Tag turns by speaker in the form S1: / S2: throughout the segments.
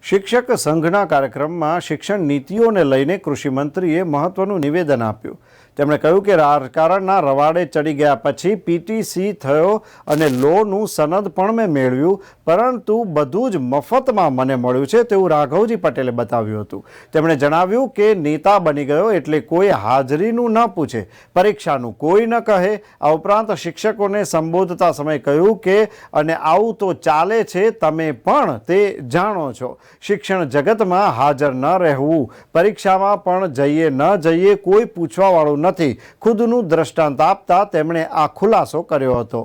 S1: શિક્ષક સંઘના કાર્યક્રમમાં શિક્ષણ નીતિઓને લઈને કૃષિમંત્રીએ મહત્વનું નિવેદન આપ્યું. તેમણે કહ્યું કે રાજકારણના રવાડે ચડી ગયા પછી પીટીસી થયો અને લોનું સનદ પણ મેં મેળવ્યું, પરંતુ બધું જ મફતમાં મને મળ્યું છે તેવું રાઘવજી પટેલે બતાવ્યું હતું. તેમણે જણાવ્યું કે નેતા બની ગયો એટલે કોઈ હાજરીનું ન પૂછે, પરીક્ષાનું કોઈ ન કહે. આ ઉપરાંત શિક્ષકોને સંબોધતા સમયે કહ્યું કે અને આવું તો ચાલે છે, તમે પણ તે જાણો છો. શિક્ષણ જગતમાં હાજર ન રહેવું, પરીક્ષામાં પણ જઈએ ન જઈએ કોઈ પૂછવાવાળું નથી. ખુદનું દ્રષ્ટાંત આપતા તેમણે આ ખુલાસો કર્યો હતો.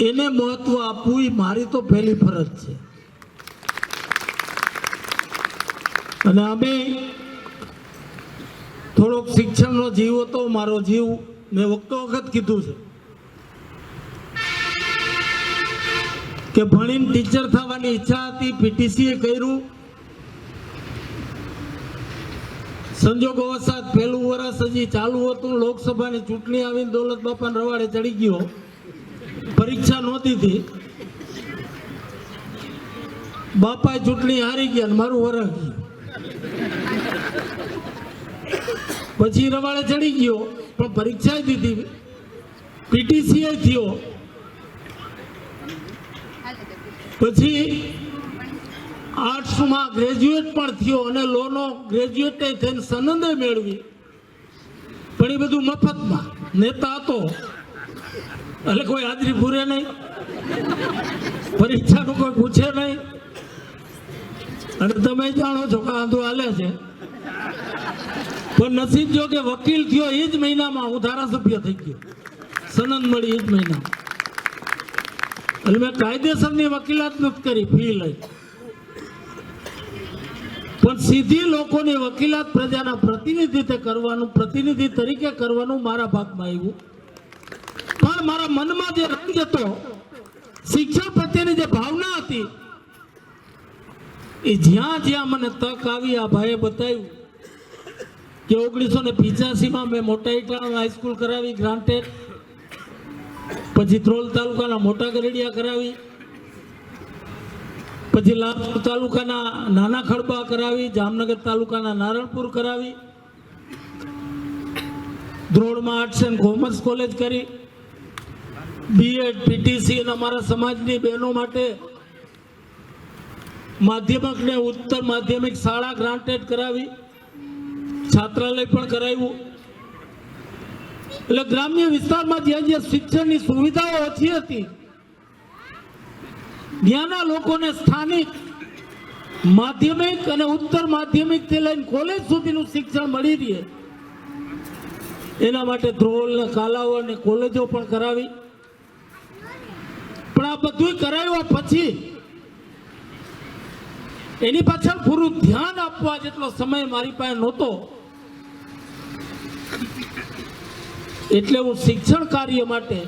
S2: એને મહત્વ આપવું એ મારી તો પહેલી ફરજ છે. અને અમે થોડોક શિક્ષણનો જીવ હતો મારો જીવ, મેં વખત કીધું છે કે ભણીને ટીચર થવાની ઈચ્છા હતી, પીટીસીએ કર્યું. સંજોગોવશાત પહેલું વર્ષ હજી ચાલુ હતું, લોકસભાની ચૂંટણી આવીને દોલત બાપાના રવાડે ચડી ગયો, પરીક્ષા નહોતી થઈ, બાપાએ ચૂંટણી હારી ગયા ને મારું વરસ ગયું. પછી રવાડે ચડી ગયો પણ પરીક્ષા દીધી, પીટીસીએ થયો, પછી આર્ટ્સમાં ગ્રેજ્યુએટ પણ થયો અને લોનો ગ્રેજ્યુએટ થઈને સનદે મેળવી. પણ એ બધું મફતમાં. નેતા હતો એટલે કોઈ હાજરી પૂરે નહીં, પરીક્ષાનું કોઈ પૂછે નહીં. અને તમે જાણો છો કે આંધો હાલે છે. પણ નસીબ જો કે વકીલ થયો એ જ મહિનામાં હું ધારાસભ્ય થઈ ગયો, સનદ મળી એ જ મહિનામાં. એટલે મેં કાયદેસરની વકીલાત નથી કરી ફી લઈ, પણ સીધી લોકોની વકીલાત પ્રજાના પ્રતિનિધિ તરીકે કરવાનું મારા ભાગમાં આવ્યું. પણ મારા મનમાં જે રંગ હતો, શિક્ષણ પ્રત્યેની જે ભાવના હતી, એ જ્યાં મને તક આવી આ ભાઈએ બતાવ્યું કે 1985માં મેં મોટા ઇટાણા હાઈસ્કૂલ કરાવી ગ્રાન્ટેડ, પછી ધ્રોલ તાલુકાના મોટા ગરડિયા કરાવી, પછી લાલપુર તાલુકાના નાના ખડબા કરાવી, જામનગર તાલુકાના નારણપુર કરાવી, ધ્રોળમાં આર્ટ્સ એન્ડ કોમર્સ કોલેજ કરી, બીએડ પીટીસી અને અમારા સમાજની બહેનો માટે માધ્યમિક ને ઉત્તર માધ્યમિક શાળા ગ્રાન્ટેડ કરાવી, છાત્રાલય પણ કરાવ્યું. એટલે ગ્રામ્ય વિસ્તારમાં જ્યાં શિક્ષણની સુવિધાઓ ઓછી હતી ત્યાંના લોકોને સ્થાનિક માધ્યમિક અને ઉત્તર માધ્યમિક થી લઈને કોલેજ સુધીનું શિક્ષણ મળી રહે એના માટે ધ્રોલ ને કાલાઓ અને કોલેજો પણ કરાવી. પણ આ બધું કરાવ્યા પછી એની પાછળ પૂરું ધ્યાન આપવા જેટલો સમય મારી પાસે નહોતો, એટલે હું શિક્ષણ કાર્ય માટે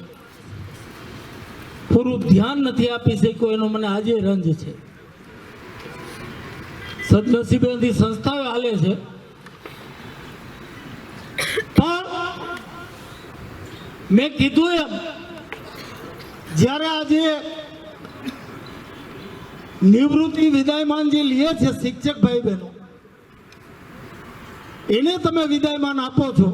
S2: પૂરું ધ્યાન નથી આપી શક્યો. એનો મને આજે રંજ છે. સદનસીબેથી સંસ્થાઓ હાલે છે, પણ મેં કીધું એમ જ્યારે આજે નિવૃત્તિ વિદાયમાન જે લે છે શિક્ષક ભાઈ બહેનો, એને તમે વિદાયમાન આપો છો